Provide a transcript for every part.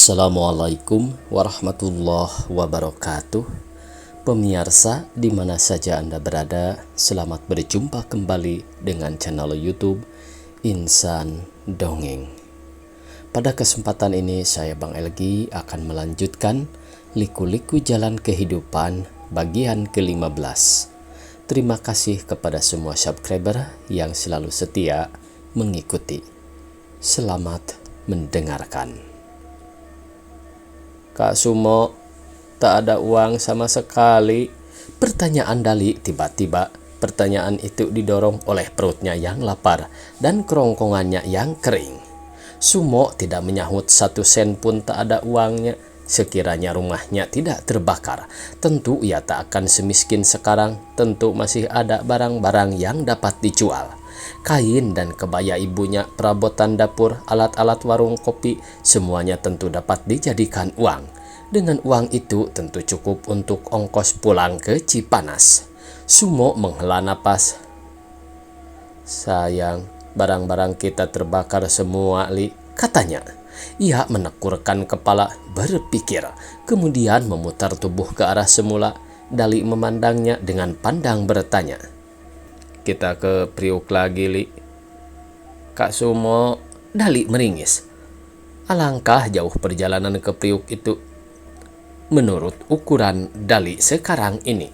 Assalamualaikum warahmatullahi wabarakatuh. Pemirsa di mana saja Anda berada, selamat berjumpa kembali dengan channel YouTube Insan Dongeng. Pada kesempatan ini saya Bang Elgi akan melanjutkan Liku-Liku Jalan Kehidupan bagian ke-15. Terima kasih kepada semua subscriber yang selalu setia mengikuti. Selamat mendengarkan. Kak Sumo, tak ada uang sama sekali. Pertanyaan Dali tiba-tiba. Pertanyaan itu didorong oleh perutnya yang lapar dan kerongkongannya yang kering. Sumo tidak menyahut 1 sen pun tak ada uangnya. Sekiranya rumahnya tidak terbakar, tentu ia tak akan semiskin sekarang. Tentu masih ada barang-barang yang dapat dijual. Kain dan kebaya ibunya, perabotan dapur, alat-alat warung kopi, semuanya tentu dapat dijadikan uang. Dengan uang itu tentu cukup untuk ongkos pulang ke Cipanas. Sumo menghela napas. Sayang, barang-barang kita terbakar semua, Li, katanya. Ia menekurkan kepala, berpikir, kemudian memutar tubuh ke arah semula. Dali memandangnya dengan pandang bertanya. Kita ke Priuk lagi, Li. Kak Sumo, Dali meringis. Alangkah jauh perjalanan ke Priuk itu menurut ukuran Dali sekarang ini.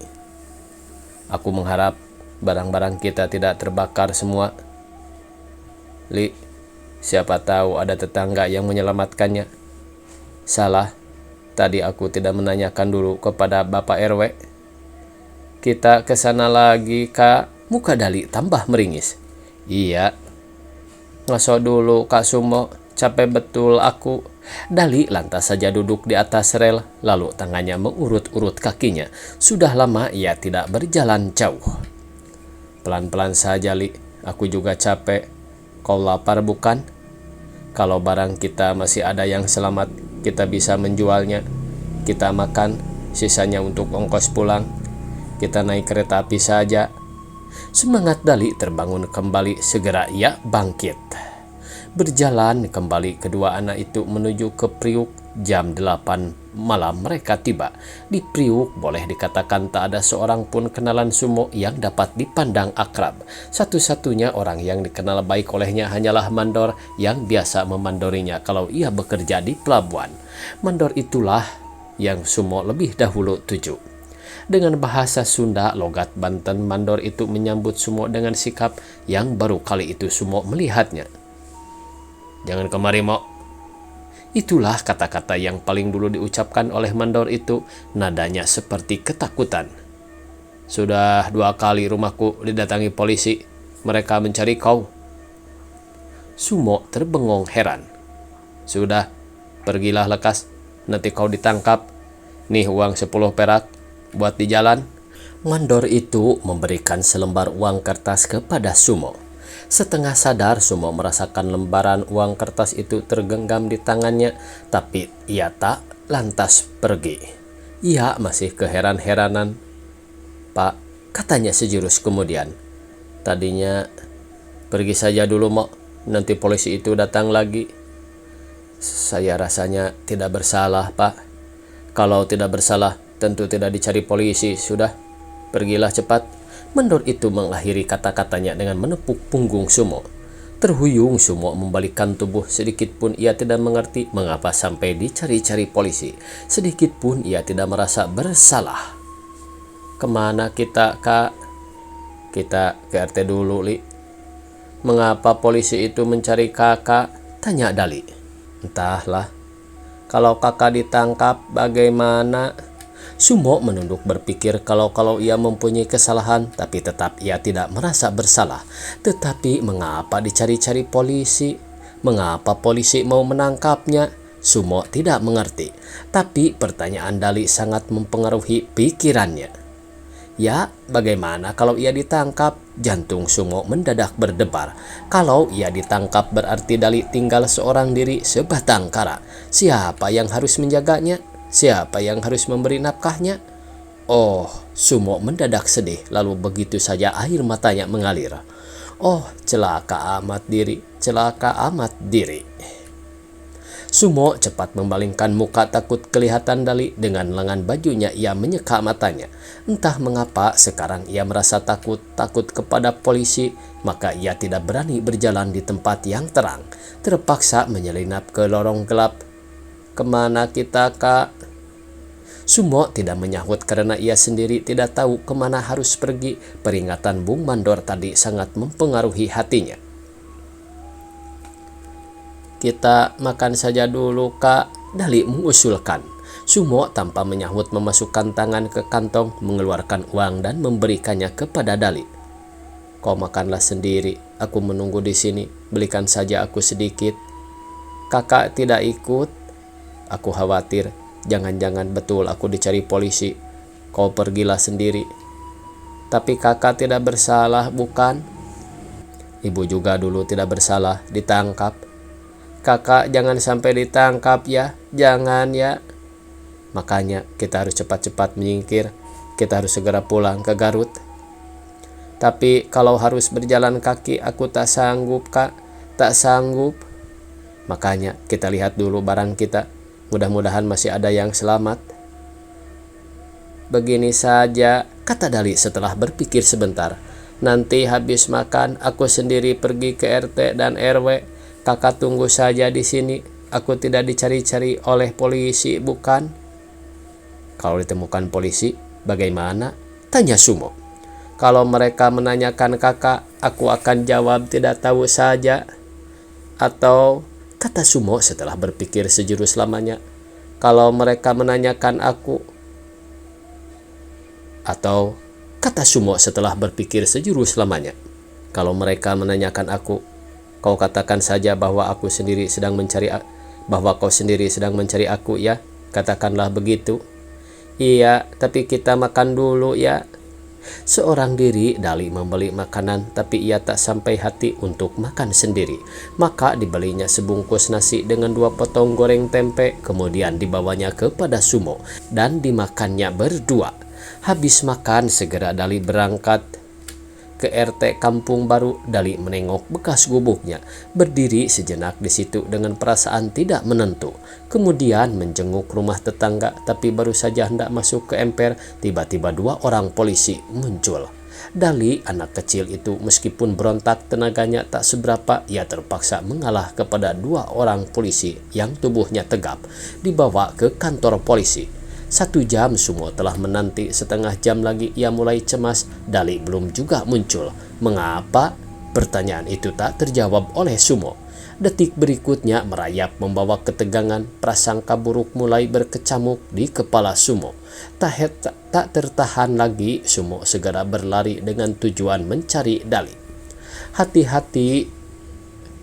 Aku mengharap barang-barang kita tidak terbakar semua, Li. Siapa tahu ada tetangga yang menyelamatkannya. Salah, tadi aku tidak menanyakan dulu kepada Bapak RW. Kita ke sana lagi, Kak. Muka Dali tambah meringis. Iya. Ngaso dulu, Kak Sumo. Capek betul aku. Dali lantas saja duduk di atas rel, lalu tangannya mengurut-urut kakinya. Sudah lama ia tidak berjalan jauh. Pelan-pelan saja, Li. Aku juga capek. Kau lapar bukan? Kalau barang kita masih ada yang selamat, kita bisa menjualnya. Kita makan, sisanya untuk ongkos pulang. Kita naik kereta api saja. Semangat Dali terbangun kembali, segera ia bangkit. Berjalan kembali kedua anak itu menuju ke Priuk. Jam 8 malam mereka tiba. Di Priuk boleh dikatakan tak ada seorang pun kenalan Sumo yang dapat dipandang akrab. Satu-satunya orang yang dikenal baik olehnya hanyalah Mandor yang biasa memandorinya kalau ia bekerja di pelabuhan. Mandor itulah yang Sumo lebih dahulu tuju. Dengan bahasa Sunda, logat Banten, Mandor itu menyambut Sumo dengan sikap yang baru kali itu Sumo melihatnya. Jangan kemari, Mo. Itulah kata-kata yang paling dulu diucapkan oleh Mandor itu, nadanya seperti ketakutan. Sudah 2 kali rumahku didatangi polisi. Mereka mencari kau. Sumo terbengong heran. Sudah, pergilah lekas. Nanti kau ditangkap. Nih uang 10 perak. Buat di jalan. Mandor itu memberikan selembar uang kertas kepada Sumo. Setengah sadar Sumo merasakan lembaran uang kertas itu tergenggam di tangannya, tapi ia tak lantas pergi. Ia masih keheran-heranan. Pak, katanya sejurus kemudian. Tadinya pergi saja dulu, Mo. Nanti polisi itu datang lagi. Saya rasanya tidak bersalah, Pak. Kalau tidak bersalah, tentu tidak dicari polisi. Sudah, pergilah cepat. Mandor itu mengakhiri kata-katanya dengan menepuk punggung Sumo. Terhuyung Sumo membalikkan tubuh, sedikit pun ia tidak mengerti mengapa sampai dicari-cari polisi. Sedikit pun ia tidak merasa bersalah. Kemana kita, Kak? Kita ke RT dulu, Li. Mengapa polisi itu mencari kakak? Tanya Dali. Entahlah. Kalau kakak ditangkap, bagaimana? Sumo menunduk berpikir kalau ia mempunyai kesalahan, tapi tetap ia tidak merasa bersalah. Tetapi mengapa dicari-cari polisi? Mengapa polisi mau menangkapnya? Sumo tidak mengerti. Tapi pertanyaan Dali sangat mempengaruhi pikirannya. Ya, bagaimana kalau ia ditangkap? Jantung Sumo mendadak berdebar. Kalau ia ditangkap berarti Dali tinggal seorang diri sebatang kara. Siapa yang harus menjaganya? Siapa yang harus memberi nafkahnya? Oh, Sumo mendadak sedih, lalu begitu saja air matanya mengalir. Oh, celaka amat diri, celaka amat diri. Sumo cepat memalingkan muka takut kelihatan Dali. Dengan lengan bajunya ia menyeka matanya. Entah mengapa sekarang ia merasa takut kepada polisi, maka ia tidak berani berjalan di tempat yang terang. Terpaksa menyelinap ke lorong gelap. "Kemana kita, Kak?" Sumo tidak menyahut karena ia sendiri tidak tahu kemana harus pergi. Peringatan Bung Mandor tadi sangat mempengaruhi hatinya. "Kita makan saja dulu, Kak," Dali mengusulkan. Sumo tanpa menyahut memasukkan tangan ke kantong, mengeluarkan uang dan memberikannya kepada Dali. "Kau makanlah sendiri, aku menunggu di sini. Belikan saja aku sedikit." "Kakak tidak ikut?" "Aku khawatir, jangan-jangan betul aku dicari polisi. Kau pergilah sendiri." "Tapi kakak tidak bersalah, bukan?" "Ibu juga dulu tidak bersalah, ditangkap." "Kakak jangan sampai ditangkap ya, jangan ya." "Makanya kita harus cepat-cepat menyingkir. Kita harus segera pulang ke Garut." "Tapi kalau harus berjalan kaki aku tak sanggup, Kak. Tak sanggup." "Makanya kita lihat dulu barang kita. Mudah-mudahan masih ada yang selamat." "Begini saja," kata Dali setelah berpikir sebentar. "Nanti habis makan aku sendiri pergi ke RT dan RW. Kakak tunggu saja di sini. Aku tidak dicari-cari oleh polisi, bukan?" "Kalau ditemukan polisi, bagaimana?" tanya Sumo. "Kalau mereka menanyakan kakak, aku akan jawab tidak tahu saja." "Atau," kata Sumo setelah berpikir sejurus lamanya, "kalau mereka menanyakan aku." "Atau," kata Sumo setelah berpikir sejurus lamanya, "kalau mereka menanyakan aku, kau katakan saja bahwa kau sendiri sedang mencari aku ya. Katakanlah begitu." "Iya, tapi kita makan dulu ya." Seorang diri Dali membeli makanan, tapi ia tak sampai hati untuk makan sendiri. Maka dibelinya sebungkus nasi dengan 2 potong goreng tempe, kemudian dibawanya kepada Sumo dan dimakannya berdua. Habis makan segera Dali berangkat ke RT Kampung Baru. Dali menengok bekas gubuknya, berdiri sejenak di situ dengan perasaan tidak menentu. Kemudian menjenguk rumah tetangga, tapi baru saja hendak masuk ke emper, tiba-tiba 2 orang polisi muncul. Dali, anak kecil itu, meskipun berontak tenaganya tak seberapa, ia terpaksa mengalah kepada 2 orang polisi yang tubuhnya tegap, dibawa ke kantor polisi. 1 jam Sumo telah menanti, setengah jam lagi ia mulai cemas. Dali belum juga muncul. Mengapa? Pertanyaan itu tak terjawab oleh Sumo. Detik berikutnya merayap membawa ketegangan. Prasangka buruk mulai berkecamuk di kepala Sumo. Tak tertahan lagi, Sumo segera berlari dengan tujuan mencari Dali. Hati-hati,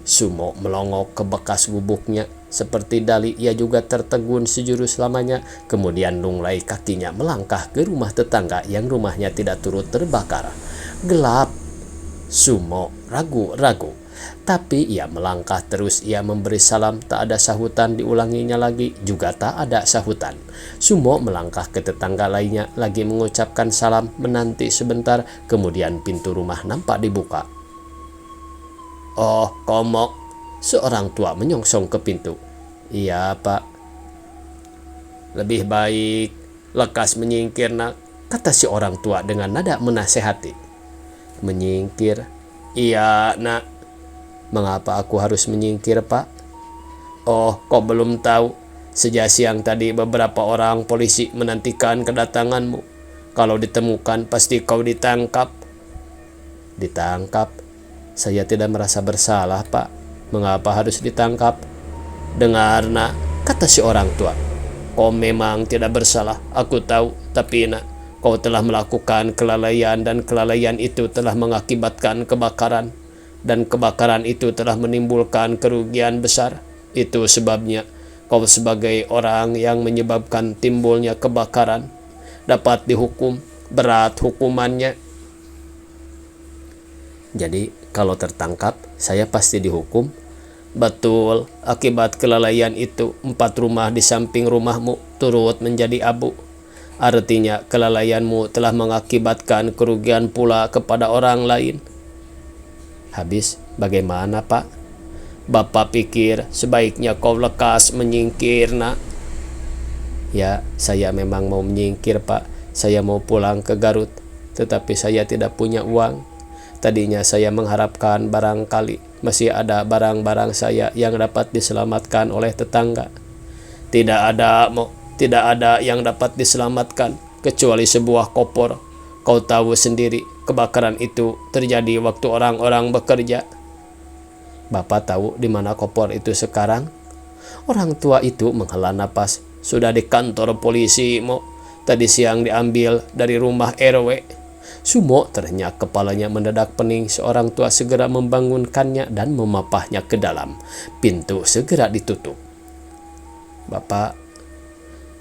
Sumo melongok ke bekas gubuknya. Seperti Dali, ia juga tertegun sejurus lamanya. Kemudian lunglai kakinya melangkah ke rumah tetangga yang rumahnya tidak turut terbakar. Gelap. Sumo ragu-ragu. Tapi ia melangkah terus. Ia memberi salam, tak ada sahutan. Diulanginya lagi, juga tak ada sahutan. Sumo melangkah ke tetangga lainnya, lagi mengucapkan salam, menanti sebentar. Kemudian pintu rumah nampak dibuka. "Oh, Komok," seorang tua menyongsong ke pintu. "Iya, Pak." "Lebih baik lekas menyingkir, Nak," kata si orang tua dengan nada menasehati. "Menyingkir?" "Iya, Nak." "Mengapa aku harus menyingkir, Pak?" "Oh, kau belum tahu. Sejak siang tadi beberapa orang polisi menantikan kedatanganmu. Kalau ditemukan pasti kau ditangkap." "Ditangkap? Saya tidak merasa bersalah, Pak. Mengapa harus ditangkap?" "Dengar, Nak," kata si orang tua. "Kau memang tidak bersalah, aku tahu. Tapi, Nak, kau telah melakukan kelalaian, dan kelalaian itu telah mengakibatkan kebakaran. Dan kebakaran itu telah menimbulkan kerugian besar. Itu sebabnya kau sebagai orang yang menyebabkan timbulnya kebakaran dapat dihukum berat hukumannya." "Jadi kalau tertangkap saya pasti dihukum?" "Betul, akibat kelalaian itu 4 rumah di samping rumahmu turut menjadi abu. Artinya kelalaianmu telah mengakibatkan kerugian pula kepada orang lain." "Habis bagaimana, Pak?" Bapak pikir sebaiknya kau lekas menyingkir, nak. Ya, saya memang mau menyingkir, Pak. Saya mau pulang ke Garut, tetapi saya tidak punya uang. Tadinya saya mengharapkan barangkali masih ada barang-barang saya yang dapat diselamatkan oleh tetangga. Tidak ada yang dapat diselamatkan kecuali sebuah kopor. Kau tahu sendiri, kebakaran itu terjadi waktu orang-orang bekerja. Bapak tahu di mana kopor itu sekarang? Orang tua itu menghela napas. Sudah di kantor polisi, Mo. Tadi siang diambil dari rumah RW. Sumo terhenyak, kepalanya mendadak pening. Seorang tua segera membangunkannya dan memapahnya ke dalam. Pintu segera ditutup. Bapak,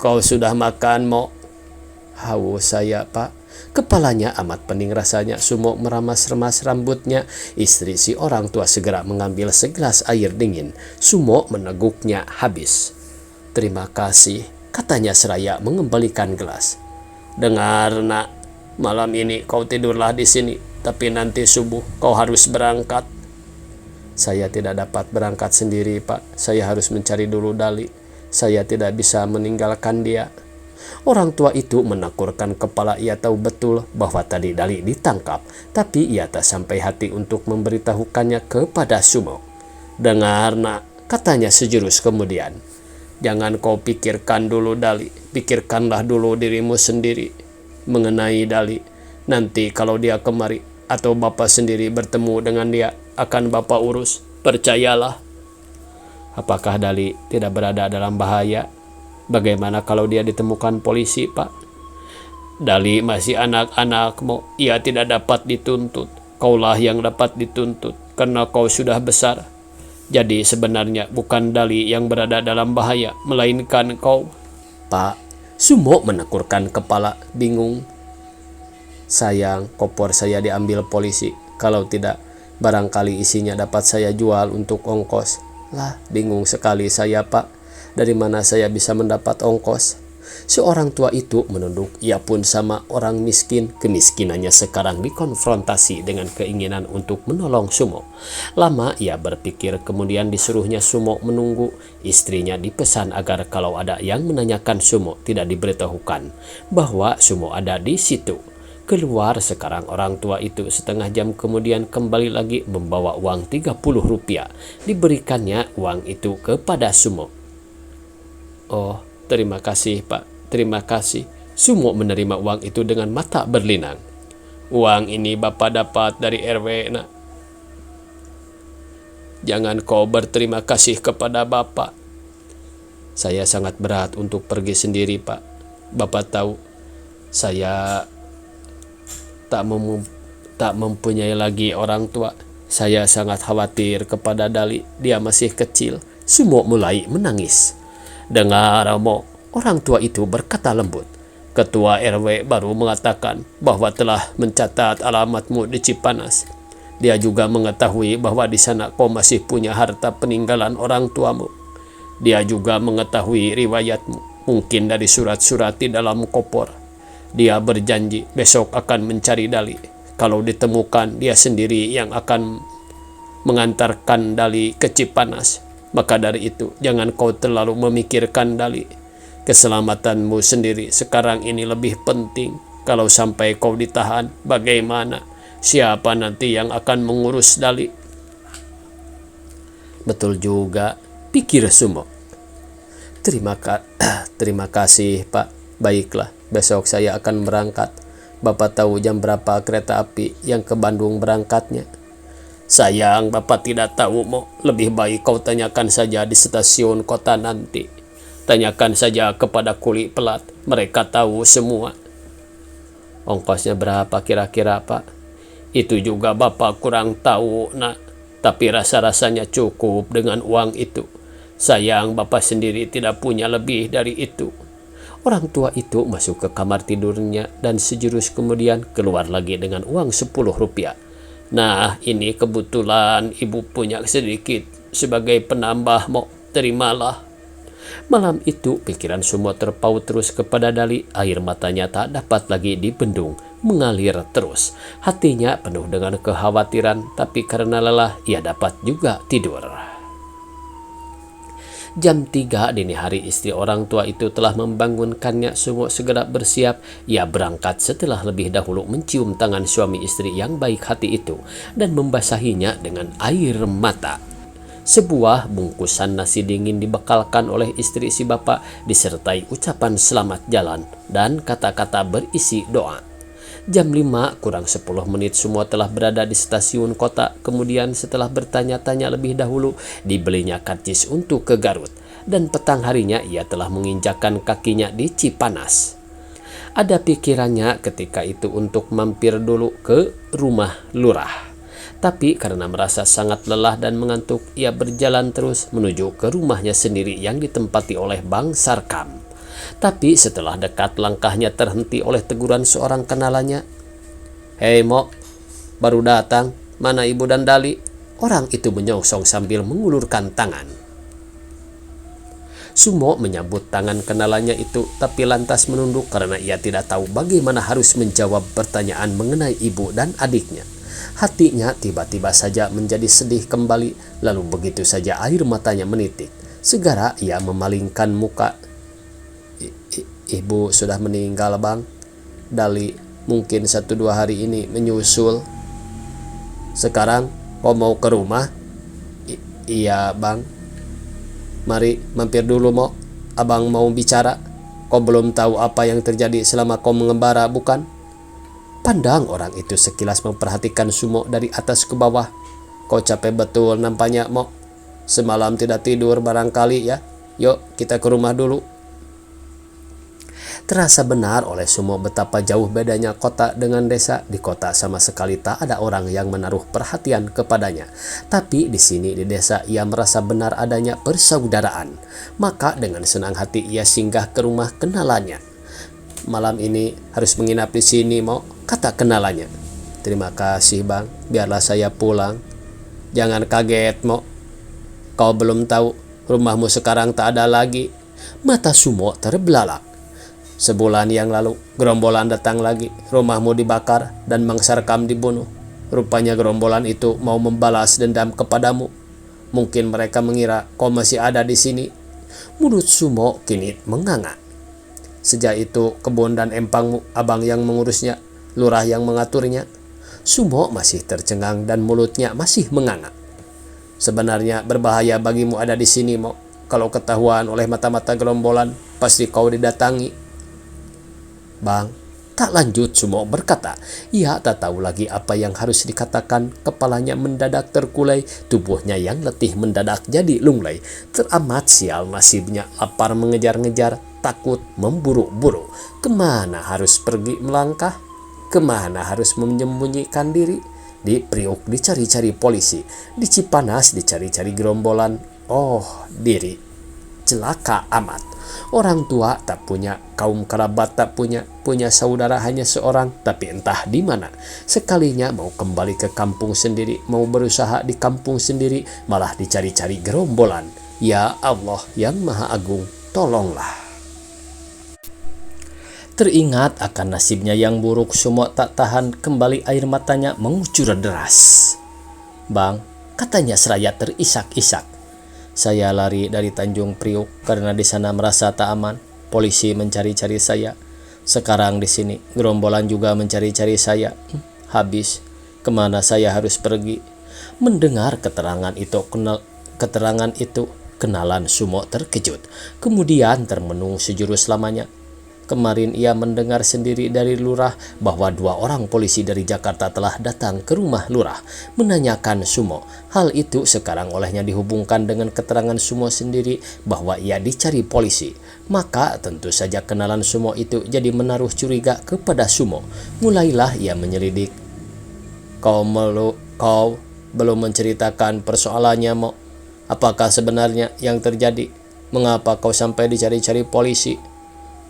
kau sudah makan, Mo? Haus saya, Pak. Kepalanya amat pening rasanya. Sumo meramas-remas rambutnya. Istri si orang tua segera mengambil segelas air dingin. Sumo meneguknya habis. Terima kasih, katanya seraya mengembalikan gelas. Dengar, nak, malam ini kau tidurlah di sini, tapi nanti subuh kau harus berangkat. Saya tidak dapat berangkat sendiri, Pak. Saya harus mencari dulu Dali. Saya tidak bisa meninggalkan dia. Orang tua itu menakurkan kepala. Ia tahu betul bahwa tadi Dali ditangkap, tapi ia tak sampai hati untuk memberitahukannya kepada Sumo. Dengar, nak, katanya sejurus kemudian. Jangan kau pikirkan dulu Dali, pikirkanlah dulu dirimu sendiri mengenai Dali. Nanti kalau dia kemari atau Bapak sendiri bertemu dengan dia, akan Bapak urus, percayalah. Apakah Dali tidak berada dalam bahaya? Bagaimana kalau dia ditemukan polisi, Pak? Dali masih anak-anakmu, ia tidak dapat dituntut. Kaulah yang dapat dituntut karena kau sudah besar. Jadi sebenarnya bukan Dali yang berada dalam bahaya, melainkan kau. Pak, Sumo menekurkan kepala, bingung. Sayang, kopor saya diambil polisi. Kalau tidak, barangkali isinya dapat saya jual untuk ongkos. Lah, bingung sekali saya, Pak. Dari mana saya bisa mendapat ongkos? Seorang tua itu menunduk. Ia pun sama orang miskin. Kemiskinannya sekarang dikonfrontasi dengan keinginan untuk menolong Sumo. Lama ia berpikir, kemudian disuruhnya Sumo menunggu. Istrinya dipesan agar kalau ada yang menanyakan Sumo tidak diberitahukan bahwa Sumo ada di situ. Keluar sekarang orang tua itu. Setengah jam kemudian kembali lagi membawa uang 30 rupiah. Diberikannya uang itu kepada Sumo. Oh, terima kasih, Pak. Terima kasih. Sumo menerima uang itu dengan mata berlinang. Uang ini Bapak dapat dari RW, nak. Jangan kau berterima kasih kepada Bapak. Saya sangat berat untuk pergi sendiri, Pak. Bapak tahu, saya tak mempunyai lagi orang tua. Saya sangat khawatir kepada Dali. Dia masih kecil. Sumo mulai menangis. Dengar, Mo, orang tua itu berkata lembut. Ketua RW baru mengatakan bahwa telah mencatat alamatmu di Cipanas. Dia juga mengetahui bahwa di sana kau masih punya harta peninggalan orang tuamu. Dia juga mengetahui riwayatmu, mungkin dari surat-surat di dalam kopor. Dia berjanji besok akan mencari Dali. Kalau ditemukan, dia sendiri yang akan mengantarkan Dali ke Cipanas. Maka dari itu, jangan kau terlalu memikirkan Dali. Keselamatanmu sendiri sekarang ini lebih penting. Kalau sampai kau ditahan, bagaimana? Siapa nanti yang akan mengurus Dali? Betul juga, pikir Sumo. Terima kasih, Pak. Baiklah, besok saya akan berangkat. Bapak tahu jam berapa kereta api yang ke Bandung berangkatnya? Sayang, Bapak tidak tahu, Mo. Lebih baik kau tanyakan saja di stasiun kota nanti. Tanyakan saja kepada kuli pelat. Mereka tahu semua. Ongkosnya berapa kira-kira, Pak? Itu juga Bapak kurang tahu, nak. Tapi rasa-rasanya cukup dengan uang itu. Sayang, Bapak sendiri tidak punya lebih dari itu. Orang tua itu masuk ke kamar tidurnya dan sejurus kemudian keluar lagi dengan uang 10 rupiah. Nah, ini kebetulan ibu punya sedikit sebagai penambah, Mo. Terimalah. Malam itu pikiran Sumo terpaut terus kepada Dali. Air matanya tak dapat lagi dibendung, mengalir terus. Hatinya penuh dengan kekhawatiran, tapi karena lelah ia dapat juga tidur. Jam 3 dini hari istri orang tua itu telah membangunkannya. Sumo segera bersiap. Ia berangkat setelah lebih dahulu mencium tangan suami istri yang baik hati itu dan membasahinya dengan air mata. Sebuah bungkusan nasi dingin dibekalkan oleh istri si bapak disertai ucapan selamat jalan dan kata-kata berisi doa. Jam 5 kurang 10 menit semua telah berada di stasiun kota. Kemudian setelah bertanya-tanya lebih dahulu, dibelinya karcis untuk ke Garut. Dan petang harinya ia telah menginjakkan kakinya di Cipanas. Ada pikirannya ketika itu untuk mampir dulu ke rumah lurah. Tapi karena merasa sangat lelah dan mengantuk, ia berjalan terus menuju ke rumahnya sendiri yang ditempati oleh Bang Sarkam. Tapi setelah dekat langkahnya terhenti oleh teguran seorang kenalannya. "Hei Mo, baru datang, mana Ibu dan Dali?" Orang itu menyongsong sambil mengulurkan tangan. Sumo menyambut tangan kenalannya itu, tapi lantas menunduk karena ia tidak tahu bagaimana harus menjawab pertanyaan mengenai ibu dan adiknya. Hatinya tiba-tiba saja menjadi sedih kembali, lalu begitu saja air matanya menitik. Segera ia memalingkan muka. "Ibu sudah meninggal, Bang. Dali mungkin 1-2 hari ini menyusul." "Sekarang kau mau ke rumah?" "Iya, Bang." "Mari mampir dulu, Mo. Abang mau bicara. Kau belum tahu apa yang terjadi selama kau mengembara, bukan?" Pandang orang itu sekilas memperhatikan Sumo dari atas ke bawah. "Kau capek betul nampaknya, Mo. Semalam tidak tidur barangkali ya. Yuk kita ke rumah dulu." Terasa benar oleh Sumo betapa jauh bedanya kota dengan desa. Di kota sama sekali tak ada orang yang menaruh perhatian kepadanya. Tapi di sini di desa ia merasa benar adanya persaudaraan. Maka dengan senang hati ia singgah ke rumah kenalannya. "Malam ini harus menginap di sini, Mo," kata kenalannya. "Terima kasih, Bang. Biarlah saya pulang." "Jangan kaget, Mo. Kau belum tahu rumahmu sekarang tak ada lagi." Mata Sumo terbelalak. "Sebulan yang lalu gerombolan datang lagi. Rumahmu dibakar dan Mang Sarkam dibunuh. Rupanya gerombolan itu mau membalas dendam kepadamu. Mungkin mereka mengira kau masih ada di sini." Mulut Sumo kini menganga. "Sejak itu kebun dan empangmu abang yang mengurusnya, lurah yang mengaturnya." Sumo masih tercengang dan mulutnya masih menganga. "Sebenarnya berbahaya bagimu ada di sini, Mo. Kalau ketahuan oleh mata-mata gerombolan, pasti kau didatangi." "Bang," tak lanjut Sumo berkata. Ia tak tahu lagi apa yang harus dikatakan. Kepalanya mendadak terkulai, tubuhnya yang letih mendadak jadi lunglai. Teramat sial nasibnya, lapar mengejar-ngejar, takut memburu-buru. Kemana harus pergi melangkah? Kemana harus menyembunyikan diri? Di Priuk dicari-cari polisi, di Cipanas dicari-cari gerombolan. Oh, diri celaka amat. Orang tua tak punya, kaum kerabat tak punya, punya saudara hanya seorang, tapi entah di mana. Sekalinya mau kembali ke kampung sendiri, mau berusaha di kampung sendiri, malah dicari-cari gerombolan. Ya Allah yang Maha Agung, tolonglah. Teringat akan nasibnya yang buruk, Sumo tak tahan, kembali air matanya mengucur deras. "Bang," katanya seraya terisak-isak, "saya lari dari Tanjung Priuk karena di sana merasa tak aman. Polisi mencari-cari saya. Sekarang di sini gerombolan juga mencari-cari saya. Habis, kemana saya harus pergi?" Mendengar keterangan itu, kenalan Sumo terkejut, kemudian termenung sejurus lamanya. Kemarin ia mendengar sendiri dari lurah bahwa 2 orang polisi dari Jakarta telah datang ke rumah lurah menanyakan Sumo. Hal itu sekarang olehnya dihubungkan dengan keterangan Sumo sendiri bahwa ia dicari polisi. Maka tentu saja kenalan Sumo itu jadi menaruh curiga kepada Sumo. Mulailah ia menyelidik. Kau belum menceritakan persoalannya, Mo. Apakah sebenarnya yang terjadi? Mengapa kau sampai dicari-cari polisi?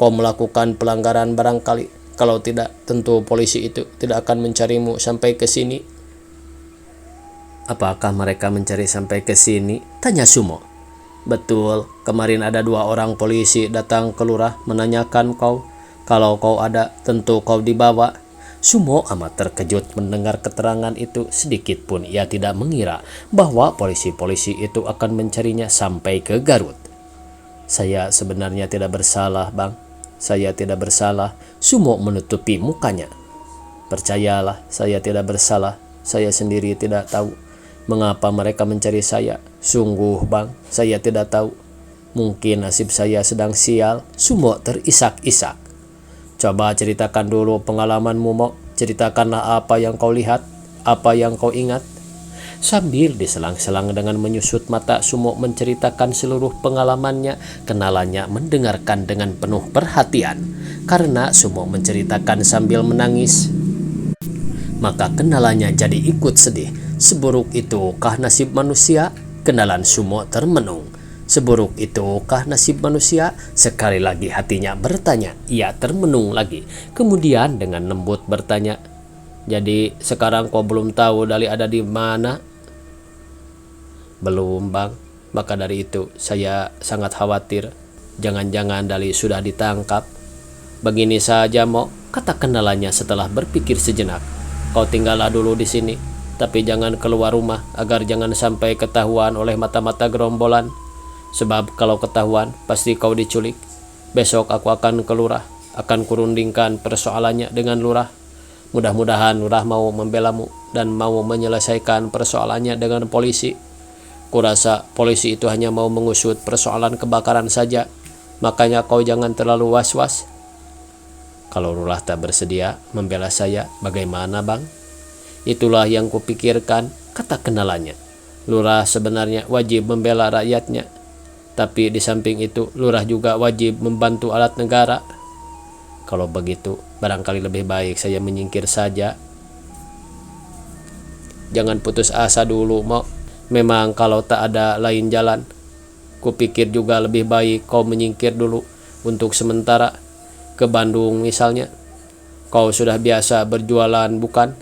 Kau melakukan pelanggaran barangkali. Kalau tidak, tentu polisi itu tidak akan mencarimu sampai ke sini." "Apakah mereka mencari sampai ke sini?" tanya Sumo. "Betul, kemarin ada 2 orang polisi datang ke lurah menanyakan kau. Kalau kau ada, tentu kau dibawa." Sumo amat terkejut mendengar keterangan itu. Sedikit pun ia tidak mengira bahwa polisi-polisi itu akan mencarinya sampai ke Garut. Saya sebenarnya tidak bersalah, Bang. Saya tidak bersalah. Sumo menutupi mukanya. Percayalah, saya tidak bersalah. Saya sendiri tidak tahu mengapa mereka mencari saya. Sungguh, Bang, saya tidak tahu. Mungkin nasib saya sedang sial. Sumo terisak-isak. Coba ceritakan dulu pengalamanmu, Mo. Ceritakanlah apa yang kau lihat, apa yang kau ingat. Sambil diselang-selang dengan menyusut mata, Sumo menceritakan seluruh pengalamannya. Kenalannya mendengarkan dengan penuh perhatian. Karena Sumo menceritakan sambil menangis, maka kenalannya jadi ikut sedih. Seburuk itukah nasib manusia? Kenalan Sumo termenung. Seburuk itukah nasib manusia? Sekali lagi hatinya bertanya. Ia termenung lagi. Kemudian dengan lembut bertanya, jadi sekarang kau belum tahu Dali ada di mana? Belum, Bang. Maka dari itu saya sangat khawatir. Jangan-jangan Dali sudah ditangkap. Begini saja, Mo, kata kenalannya setelah berpikir sejenak. Kau tinggallah dulu di sini, tapi jangan keluar rumah agar jangan sampai ketahuan oleh mata-mata gerombolan. Sebab kalau ketahuan pasti kau diculik. Besok aku akan ke lurah, akan kurundingkan persoalannya dengan lurah. Mudah-mudahan lurah mau membelamu dan mau menyelesaikan persoalannya dengan polisi. Kurasa polisi itu hanya mau mengusut persoalan kebakaran saja. Makanya kau jangan terlalu was-was. Kalau lurah tak bersedia membela saya, bagaimana, Bang? Itulah yang kupikirkan, kata kenalannya. Lurah sebenarnya wajib membela rakyatnya. Tapi di samping itu, lurah juga wajib membantu alat negara. Kalau begitu, barangkali lebih baik saya menyingkir saja. Jangan putus asa dulu, Mo. Memang kalau tak ada lain jalan, kupikir juga lebih baik kau menyingkir dulu untuk sementara. Ke Bandung misalnya. Kau sudah biasa berjualan, bukan?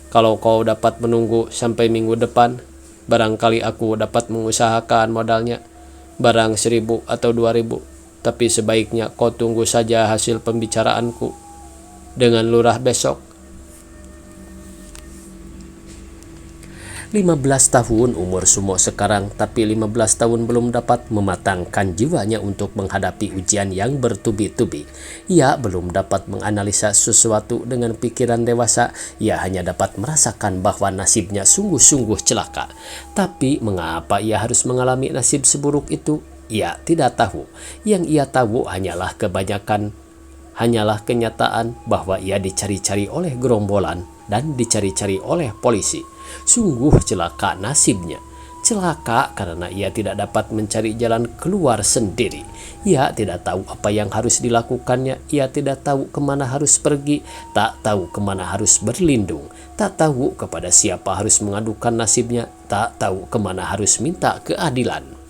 Kalau kau dapat menunggu sampai minggu depan, barangkali aku dapat mengusahakan modalnya. Barang 1.000 atau 2.000. Tapi sebaiknya kau tunggu saja hasil pembicaraanku dengan lurah besok. 15 tahun umur Sumo sekarang, tapi 15 tahun belum dapat mematangkan jiwanya untuk menghadapi ujian yang bertubi-tubi. Ia belum dapat menganalisa sesuatu dengan pikiran dewasa. Ia hanya dapat merasakan bahwa nasibnya sungguh-sungguh celaka. Tapi mengapa ia harus mengalami nasib seburuk itu? Ia tidak tahu. Yang ia tahu hanyalah kenyataan bahwa ia dicari-cari oleh gerombolan dan dicari-cari oleh polisi. Sungguh celaka nasibnya. Celaka karena ia tidak dapat mencari jalan keluar sendiri. Ia tidak tahu apa yang harus dilakukannya. Ia tidak tahu kemana harus pergi. Tak tahu kemana harus berlindung. Tak tahu kepada siapa harus mengadukan nasibnya. Tak tahu kemana harus minta keadilan.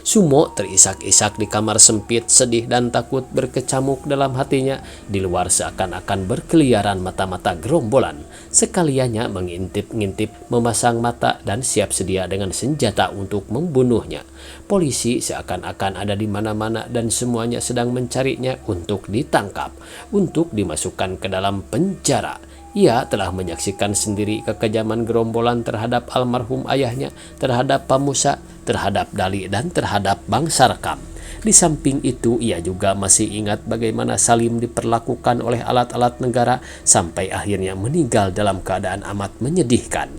Sumo terisak-isak di kamar sempit, sedih dan takut berkecamuk dalam hatinya. Di luar seakan-akan berkeliaran mata-mata gerombolan. Sekaliannya mengintip-ngintip, memasang mata dan siap sedia dengan senjata untuk membunuhnya. Polisi seakan-akan ada di mana-mana dan semuanya sedang mencarinya untuk ditangkap, untuk dimasukkan ke dalam penjara. Ia telah menyaksikan sendiri kekejaman gerombolan terhadap almarhum ayahnya, terhadap Pamusa, terhadap Dali, dan terhadap Bang Sarkam. Di samping itu, ia juga masih ingat bagaimana Salim diperlakukan oleh alat-alat negara sampai akhirnya meninggal dalam keadaan amat menyedihkan.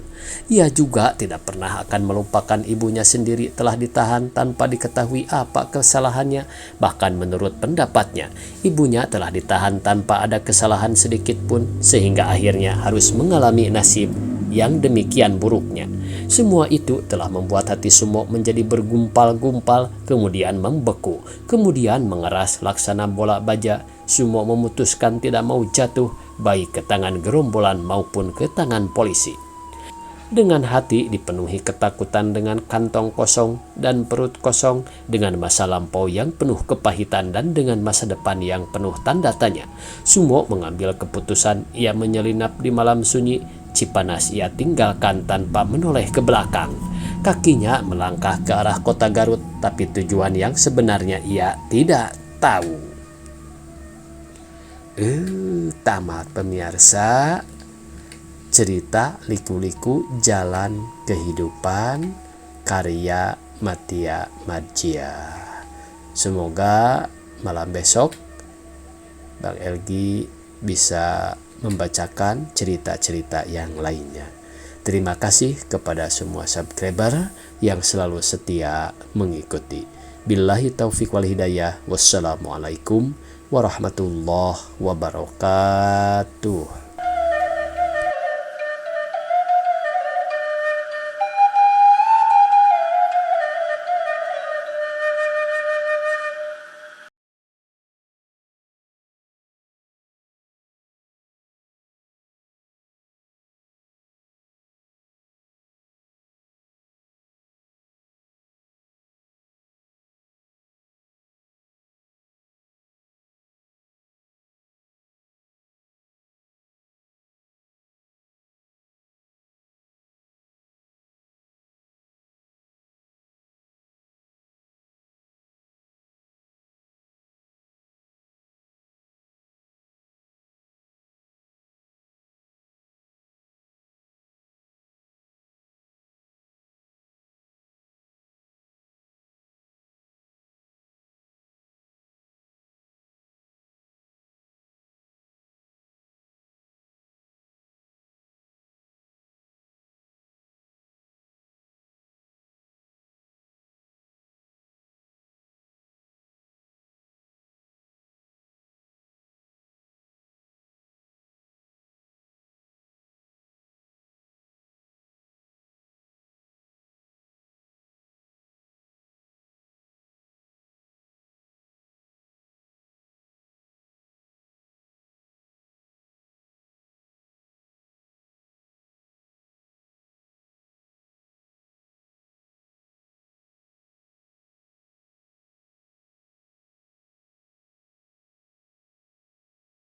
Ia juga tidak pernah akan melupakan ibunya sendiri telah ditahan tanpa diketahui apa kesalahannya. Bahkan menurut pendapatnya, ibunya telah ditahan tanpa ada kesalahan sedikit pun, sehingga akhirnya harus mengalami nasib yang demikian buruknya. Semua itu telah membuat hati Sumo menjadi bergumpal-gumpal, kemudian membeku, kemudian mengeras laksana bola baja. Sumo memutuskan tidak mau jatuh, baik ke tangan gerombolan maupun ke tangan polisi. Dengan hati dipenuhi ketakutan, dengan kantong kosong dan perut kosong, dengan masa lampau yang penuh kepahitan dan dengan masa depan yang penuh tanda tanya, Sumo mengambil keputusan. Ia menyelinap di malam sunyi. Cipanas ia tinggalkan tanpa menoleh ke belakang. Kakinya melangkah ke arah kota Garut, tapi tujuan yang sebenarnya ia tidak tahu. Tamat pemirsa. Cerita Liku-Liku Jalan Kehidupan karya Matia Madjia. Semoga malam besok Bang Elgi bisa membacakan cerita-cerita yang lainnya. Terima kasih kepada semua subscriber yang selalu setia mengikuti. Billahi taufiq wal hidayah. Wassalamualaikum warahmatullahi wabarakatuh.